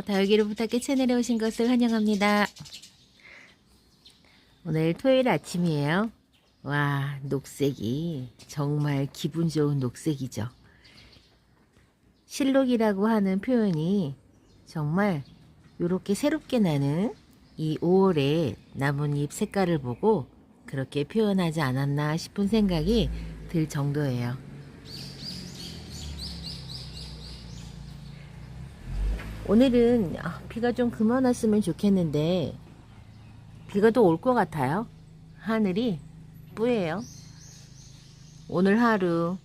다육이를 부탁해 채널에 오신 것을 환영합니다. 오늘 토요일 아침이에요. 와, 녹색이 정말 기분 좋은 녹색이죠. 실록이라고 하는 표현이 정말 이렇게 새롭게 나는 이 5월의 나뭇잎 색깔을 보고 그렇게 표현하지 않았나 싶은 생각이 들 정도예요. 오늘은 비가 좀 그만 왔으면 좋겠는데 비가 또 올 것 같아요. 하늘이 뿌예요. 오늘 하루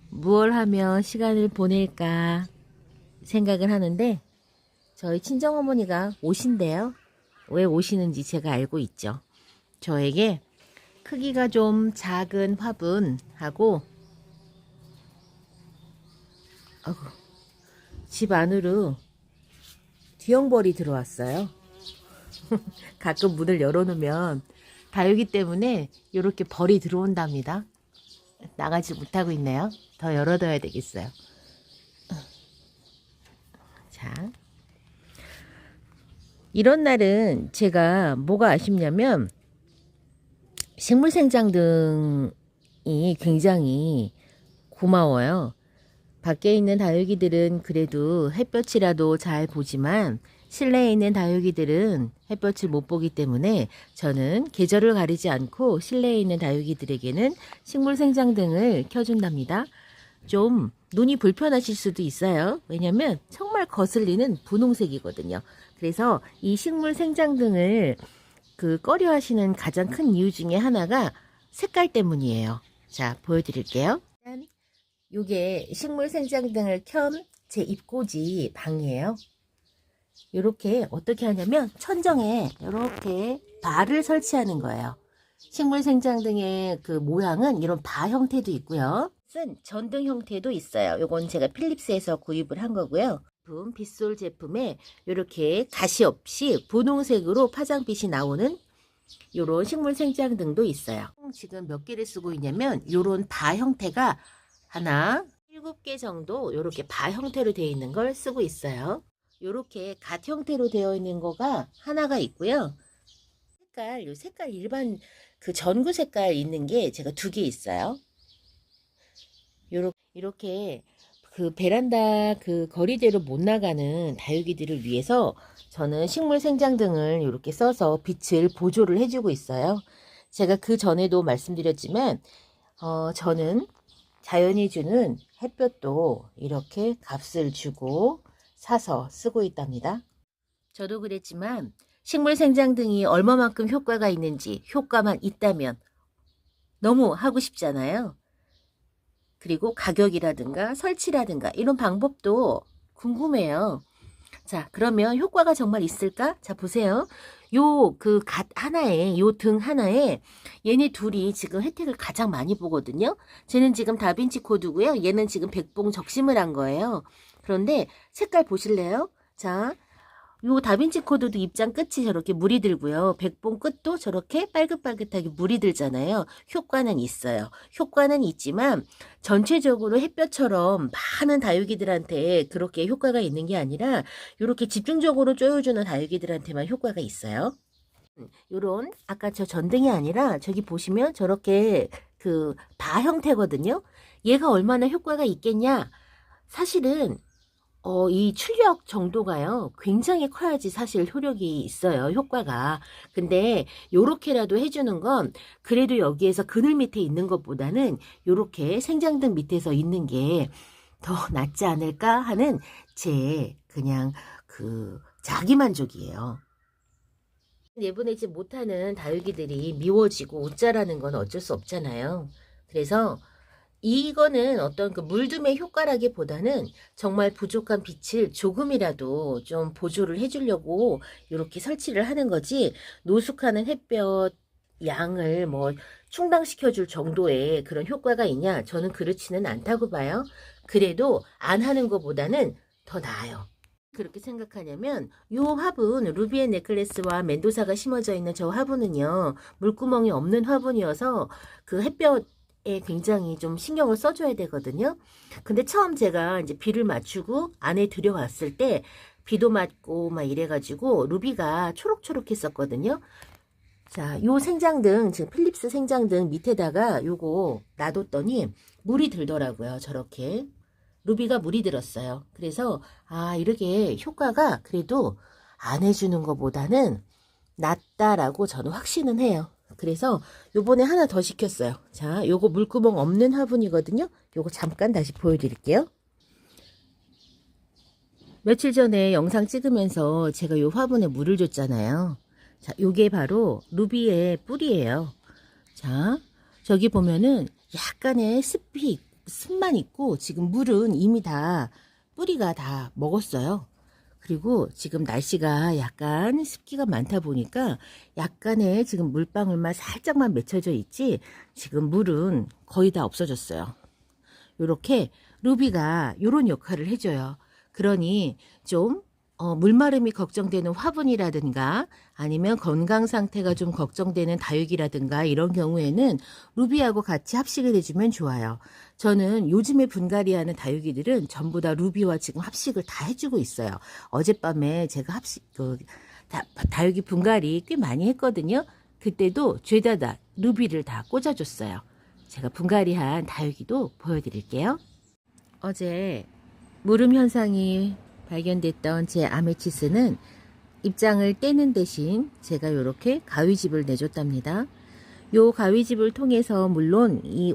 무얼 하며 시간을 보낼까 생각을 하는데 저희 친정어머니가 오신대요. 왜 오시는지 제가 알고 있죠. 저에게 크기가 좀 작은 화분하고 집 안으로 뒤엉벌이 들어왔어요. 가끔 문을 열어놓으면 다육이 때문에 이렇게 벌이 들어온답니다. 나가지 못하고 있네요. 더 열어둬야 되겠어요. 자, 이런 날은 제가 뭐가 아쉽냐면 식물생장등이 굉장히 고마워요. 밖에 있는 다육이들은 그래도 햇볕이라도 잘 보지만 실내에 있는 다육이들은 햇볕을 못 보기 때문에 저는 계절을 가리지 않고 실내에 있는 다육이들에게는 식물생장등을 켜준답니다. 좀 눈이 불편하실 수도 있어요. 왜냐면 정말 거슬리는 분홍색이거든요. 그래서 이 식물생장등을 꺼려 하시는 가장 큰 이유 중에 하나가 색깔 때문이에요. 자, 보여드릴게요. 요게 식물생장등을 켠 제 입꽂이 방이에요. 요렇게 어떻게 하냐면 천정에 이렇게 바를 설치하는 거예요. 식물생장등의 그 모양은 이런 바 형태도 있고요. 전등 형태도 있어요. 요건 제가 필립스에서 구입을 한 거고요. 빗솔 제품에 이렇게 가시 없이 분홍색으로 파장빛이 나오는 요런 식물생장등도 있어요. 지금 몇 개를 쓰고 있냐면 요런 바 형태가 하나, 7개 정도 요렇게 바 형태로 되어 있는 걸 쓰고 있어요. 요렇게 갓 형태로 되어 있는 거가 하나가 있고요. 요 색깔 일반 그 전구 색깔 있는 게 제가 2개 있어요. 이렇게 그 베란다 그 거리대로 못 나가는 다육이들을 위해서 저는 식물생장등을 이렇게 써서 빛을 보조를 해주고 있어요. 제가 그 전에도 말씀드렸지만 저는 자연이 주는 햇볕도 이렇게 값을 주고 사서 쓰고 있답니다. 저도 그랬지만 식물생장등이 얼마만큼 효과가 있는지 효과만 있다면 너무 하고 싶잖아요. 그리고 가격이라든가 설치라든가 이런 방법도 궁금해요. 자, 그러면 효과가 정말 있을까? 자, 보세요. 요 갓 하나에, 요 등 하나에 얘네 둘이 지금 혜택을 가장 많이 보거든요. 쟤는 지금 다빈치 코드고요. 얘는 지금 백봉 적심을 한 거예요. 그런데 색깔 보실래요? 자, 요 다빈치 코드도 입장 끝이 저렇게 물이 들고요. 백봉 끝도 저렇게 빨긋빨긋하게 물이 들잖아요. 효과는 있어요. 효과는 있지만 전체적으로 햇볕처럼 많은 다육이들한테 그렇게 효과가 있는 게 아니라 이렇게 집중적으로 쪼여주는 다육이들한테만 효과가 있어요. 요런 아까 저 전등이 아니라 저기 보시면 저렇게 그 바 형태거든요. 얘가 얼마나 효과가 있겠냐? 사실은 이 출력 정도가요, 굉장히 커야지 사실 효력이 있어요, 효과가. 근데 요렇게라도 해주는 건 그래도 여기에서 그늘 밑에 있는 것보다는 요렇게 생장등 밑에서 있는 게 더 낫지 않을까 하는 제 그냥 자기만족이에요. 내보내지 못하는 다육이들이 미워지고 웃자라는 건 어쩔 수 없잖아요. 그래서 이거는 어떤 물듬의 효과라기보다는 정말 부족한 빛을 조금이라도 좀 보조를 해주려고 이렇게 설치를 하는 거지, 노숙하는 햇볕 양을 뭐 충당시켜줄 정도의 그런 효과가 있냐? 저는 그렇지는 않다고 봐요. 그래도 안 하는 것보다는 더 나아요. 그렇게 생각하냐면 요 화분, 루비의 넥클래스와 멘도사가 심어져 있는 저 화분은요, 물구멍이 없는 화분이어서 그 햇볕에 굉장히 좀 신경을 써줘야 되거든요. 근데 처음 제가 이제 비를 맞추고 안에 들여왔을 때 비도 맞고 막 이래가지고 루비가 초록초록했었거든요. 자, 요 생장등, 지금 필립스 생장등 밑에다가 요거 놔뒀더니 물이 들더라고요. 저렇게. 루비가 물이 들었어요. 그래서, 아, 이렇게 효과가 그래도 안 해주는 것보다는 낫다라고 저는 확신은 해요. 그래서 요번에 하나 더 시켰어요. 자, 요거 물구멍 없는 화분이거든요. 요거 잠깐 다시 보여드릴게요. 며칠 전에 영상 찍으면서 제가 요 화분에 물을 줬잖아요. 자, 요게 바로 루비의 뿌리예요. 자, 저기 보면은 약간의 습만 있고 지금 물은 이미 다 뿌리가 다 먹었어요. 그리고 지금 날씨가 약간 습기가 많다 보니까 약간의 지금 물방울만 살짝만 맺혀져 있지 지금 물은 거의 다 없어졌어요. 요렇게 루비가 요런 역할을 해줘요. 그러니 좀 물마름이 걱정되는 화분이라든가 아니면 건강 상태가 좀 걱정되는 다육이라든가 이런 경우에는 루비하고 같이 합식을 해주면 좋아요. 저는 요즘에 분갈이하는 다육이들은 전부 다 루비와 지금 합식을 다 해주고 있어요. 어젯밤에 제가 다육이 분갈이 꽤 많이 했거든요. 그때도 죄다 다 루비를 다 꽂아줬어요. 제가 분갈이한 다육이도 보여드릴게요. 어제 무름 현상이 발견됐던 제 아메치스는 입장을 떼는 대신 제가 이렇게 가위집을 내줬답니다. 요 가위집을 통해서 물론 이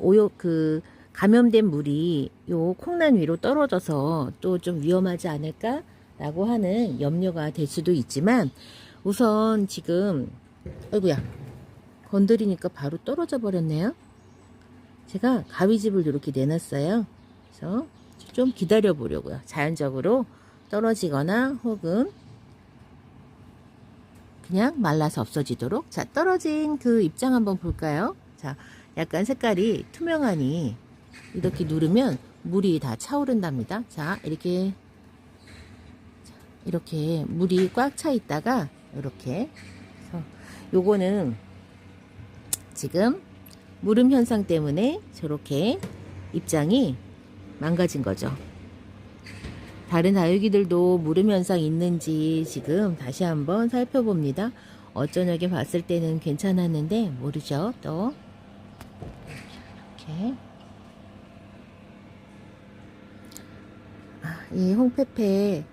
감염된 물이 요 콩난 위로 떨어져서 또 좀 위험하지 않을까 라고 하는 염려가 될 수도 있지만 우선 지금 아이고야 건드리니까 바로 떨어져 버렸네요. 제가 가위집을 이렇게 내놨어요. 그래서 좀 기다려 보려고요. 자연적으로 떨어지거나 혹은 그냥 말라서 없어지도록. 자, 떨어진 그 입장 한번 볼까요? 자, 약간 색깔이 투명하니 이렇게 누르면 물이 다 차오른답니다. 자, 이렇게 물이 꽉 차 있다가 이렇게 요거는 지금 무름 현상 때문에 저렇게 입장이 망가진 거죠. 다른 다육이들도 무름 현상 있는지 지금 다시 한번 살펴봅니다. 어쩌녁에 봤을 때는 괜찮았는데 모르죠. 또 이렇게 이 홍페페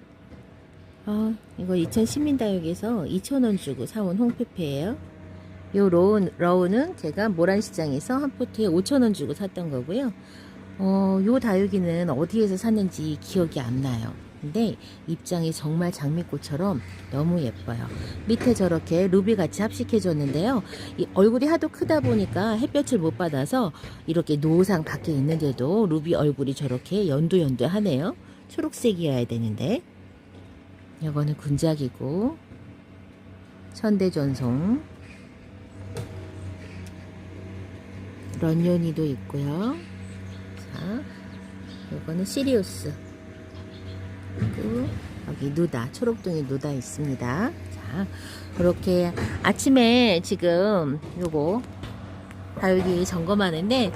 이거 2000시민다육에서 2,000원 주고 사온 홍페페예요. 요 러우는 제가 모란시장에서 한 포트에 5,000원 주고 샀던 거고요. 요 다육이는 어디에서 샀는지 기억이 안 나요. 근데 입장이 정말 장미꽃처럼 너무 예뻐요. 밑에 저렇게 루비 같이 합식해 줬는데요. 이 얼굴이 하도 크다 보니까 햇볕을 못 받아서 이렇게 노상 밖에 있는데도 루비 얼굴이 저렇게 연두연두하네요. 초록색이어야 되는데. 이거는 군작이고 천대전송 런요니도 있고요. 자, 이거는 시리우스. 그리고 여기 누다, 초록둥이 누다 있습니다. 자, 이렇게 아침에 지금 요거 다육이 점검하는데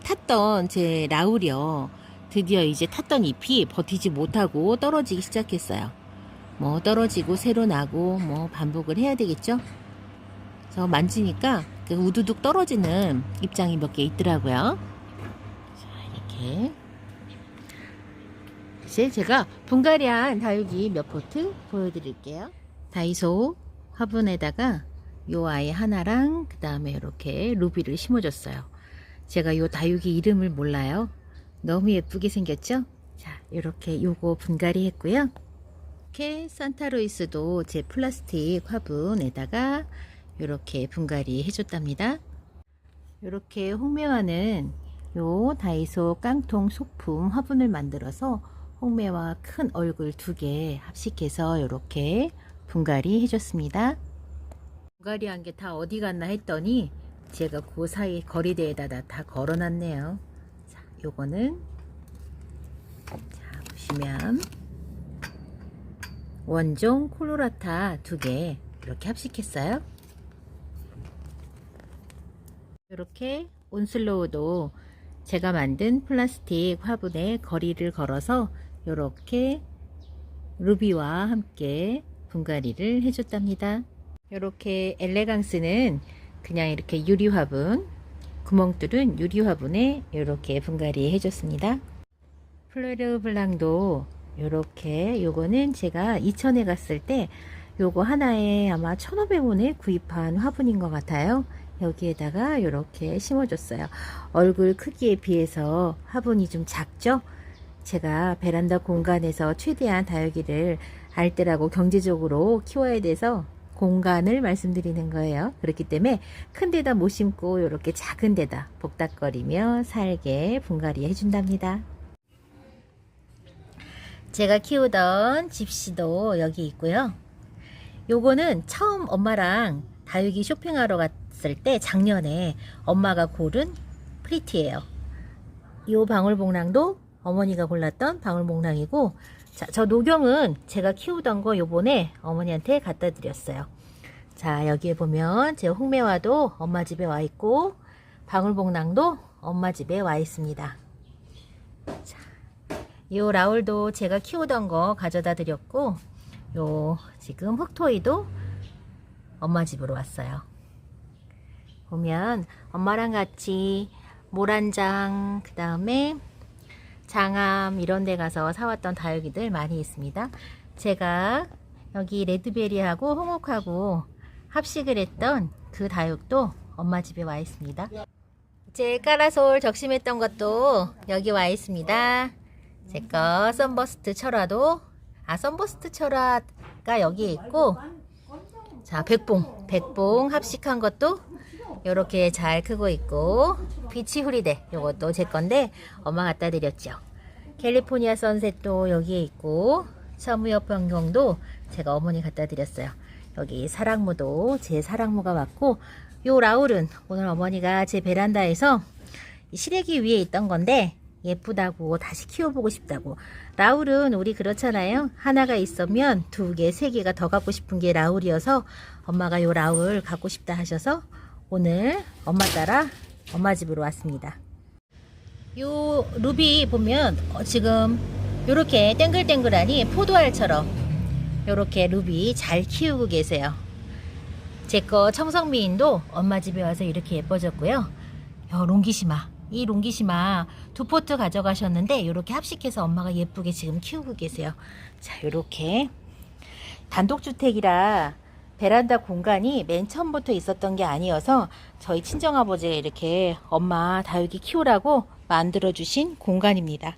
탔던 제 라울이요. 드디어 이제 탔던 잎이 버티지 못하고 떨어지기 시작했어요. 뭐 떨어지고 새로 나고 뭐 반복을 해야 되겠죠. 그래서 만지니까 그 우두둑 떨어지는 입장이 몇 개 있더라고요. 자, 이렇게 이제 제가 분갈이한 다육이 몇 포트 보여드릴게요. 다이소 화분에다가 요 아이 하나랑 그 다음에 이렇게 루비를 심어줬어요. 제가 요 다육이 이름을 몰라요. 너무 예쁘게 생겼죠? 자, 이렇게 요거 분갈이 했고요. 이렇게 산타루이스도 제 플라스틱 화분에다가 이렇게 분갈이 해줬답니다. 이렇게 홍매화는 요 다이소 깡통 소품 화분을 만들어서 홍매화 큰 얼굴 2개 합식해서 이렇게 분갈이 해줬습니다. 분갈이 한 게 다 어디 갔나 했더니 제가 그 사이 거리대에다 다 걸어놨네요. 자, 요거는 자, 보시면 원종 콜로라타 2개 이렇게 합식했어요. 이렇게 온슬로우도 제가 만든 플라스틱 화분에 거리를 걸어서 이렇게 루비와 함께 분갈이를 해줬답니다. 이렇게 엘레강스는 그냥 이렇게 유리 화분, 구멍뚫은 유리 화분에 이렇게 분갈이 해줬습니다. 플레르 블랑도 이렇게, 요거는 제가 이천에 갔을 때 요거 하나에 아마 1,500원에 구입한 화분인 것 같아요. 여기에다가 이렇게 심어줬어요. 얼굴 크기에 비해서 화분이 좀 작죠? 제가 베란다 공간에서 최대한 다육이를 알뜰하고 경제적으로 키워야 돼서 공간을 말씀드리는 거예요. 그렇기 때문에 큰 데다 못 심고 이렇게 작은 데다 복닥거리며 살게 분갈이 해준답니다. 제가 키우던 집시도 여기 있고요. 요거는 처음 엄마랑 다육이 쇼핑하러 갔을 때 작년에 엄마가 고른 프리티예요. 요 방울복랑도 어머니가 골랐던 방울복랑이고, 자, 저 녹용은 제가 키우던 거 요번에 어머니한테 갖다 드렸어요. 자, 여기에 보면 제 홍매화도 엄마 집에 와 있고 방울복랑도 엄마 집에 와 있습니다. 자, 요 라울도 제가 키우던 거 가져다 드렸고, 요 지금 흑토이도 엄마 집으로 왔어요. 보면 엄마랑 같이 모란장, 그 다음에 장암 이런 데 가서 사왔던 다육이들 많이 있습니다. 제가 여기 레드베리하고 홍옥하고 합식을 했던 그 다육도 엄마 집에 와 있습니다. 제 까라솔 적심했던 것도 여기 와 있습니다. 제 거 썬버스트 철화도, 썬버스트 철화가 여기에 있고, 자, 백봉 합식한 것도 요렇게 잘 크고 있고, 비치 후리데 요것도 제 건데 엄마 갖다 드렸죠. 캘리포니아 선셋도 여기에 있고, 서무엽 변경도 제가 어머니 갖다 드렸어요. 여기 사랑무도 제 사랑무가 왔고, 요 라울은 오늘 어머니가 제 베란다에서 시래기 위에 있던 건데 예쁘다고 다시 키워보고 싶다고. 라울은 우리 그렇잖아요. 하나가 있으면 2개, 3개가 더 갖고 싶은 게 라울이어서 엄마가 요 라울 갖고 싶다 하셔서 오늘 엄마 따라 엄마 집으로 왔습니다. 요 루비 보면 지금 요렇게 땡글땡글하니 포도알처럼 요렇게 루비 잘 키우고 계세요. 제 거 청성미인도 엄마 집에 와서 이렇게 예뻐졌고요. 요 롱기시마, 이 롱기시마 2포트 가져가셨는데 이렇게 합식해서 엄마가 예쁘게 지금 키우고 계세요. 자, 요렇게 단독주택이라 베란다 공간이 맨 처음부터 있었던 게 아니어서 저희 친정아버지가 이렇게 엄마 다육이 키우라고 만들어주신 공간입니다.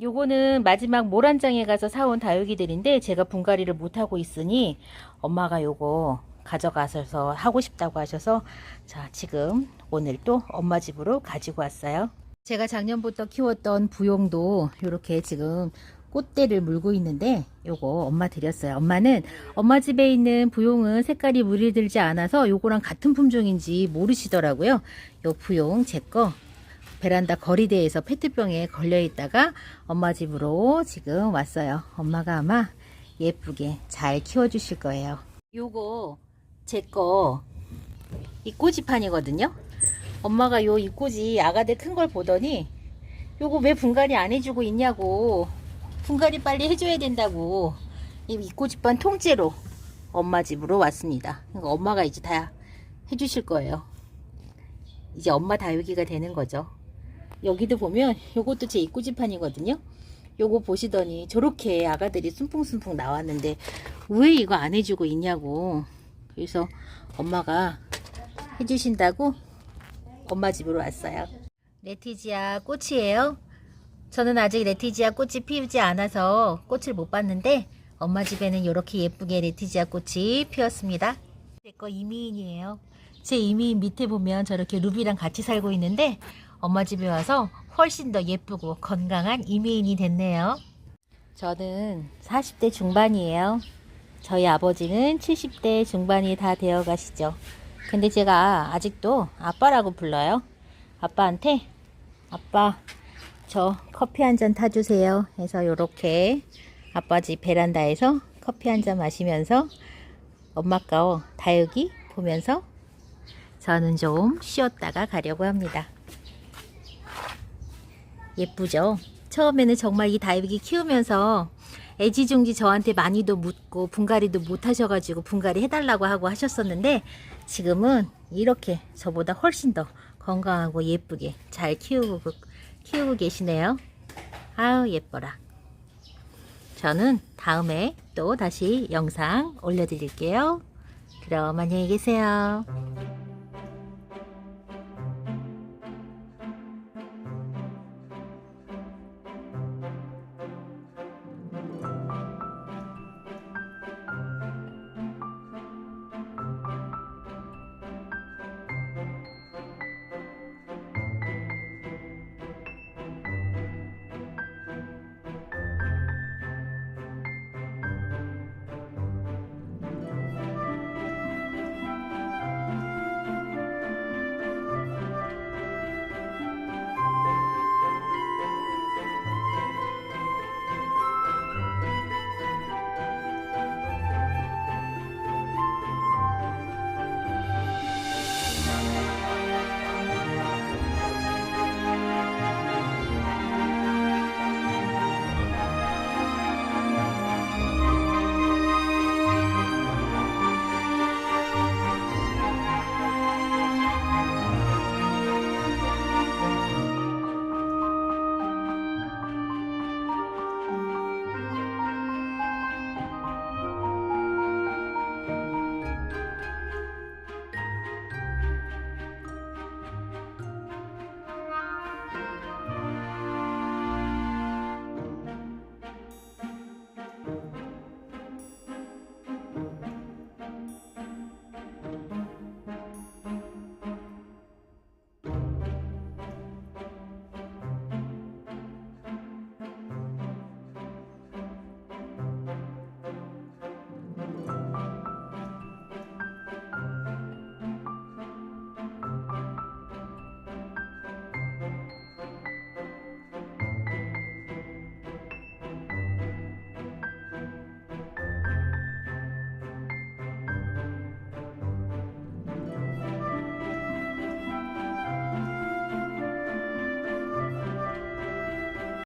요거는 마지막 모란장에 가서 사온 다육이들인데 제가 분갈이를 못하고 있으니 엄마가 요거 가져가셔서 하고 싶다고 하셔서, 자, 지금 오늘 또 엄마 집으로 가지고 왔어요. 제가 작년부터 키웠던 부용도 이렇게 지금 꽃대를 물고 있는데 요거 엄마 드렸어요. 엄마는 엄마 집에 있는 부용은 색깔이 무리들지 않아서 요거랑 같은 품종인지 모르시더라고요. 요 부용 제 거 베란다 거리대에서 페트병에 걸려 있다가 엄마 집으로 지금 왔어요. 엄마가 아마 예쁘게 잘 키워 주실 거예요. 요거 제 거 이꼬지판이거든요. 엄마가 요 이꼬지 아가들 큰 걸 보더니 요거 왜 분갈이 안 해주고 있냐고, 분갈이 빨리 해줘야 된다고 이 이꼬지판 통째로 엄마 집으로 왔습니다. 그러니까 엄마가 이제 다 해주실 거예요. 이제 엄마 다육이가 되는 거죠. 여기도 보면 요것도 제 이꼬지판이거든요. 요거 보시더니 저렇게 아가들이 숨풍숨풍 나왔는데 왜 이거 안 해주고 있냐고, 그래서 엄마가 해주신다고 엄마 집으로 왔어요. 레티지아 꽃이에요. 저는 아직 레티지아 꽃이 피우지 않아서 꽃을 못 봤는데 엄마 집에는 이렇게 예쁘게 레티지아 꽃이 피었습니다. 제 거 이미인이에요. 제 이미인 밑에 보면 저렇게 루비랑 같이 살고 있는데 엄마 집에 와서 훨씬 더 예쁘고 건강한 이미인이 됐네요. 저는 40대 중반이에요. 저희 아버지는 70대 중반이 다 되어 가시죠. 근데 제가 아직도 아빠라고 불러요. 아빠한테 아빠 저 커피 한 잔 타주세요 해서 요렇게 아빠 집 베란다에서 커피 한 잔 마시면서 엄마 거 다육이 보면서 저는 좀 쉬었다가 가려고 합니다. 예쁘죠? 처음에는 정말 이 다육이 키우면서 애지중지 저한테 많이도 묻고 분갈이도 못 하셔가지고 분갈이 해달라고 하고 하셨었는데 지금은 이렇게 저보다 훨씬 더 건강하고 예쁘게 잘 키우고 계시네요. 아유 예뻐라. 저는 다음에 또 다시 영상 올려드릴게요. 그럼 안녕히 계세요.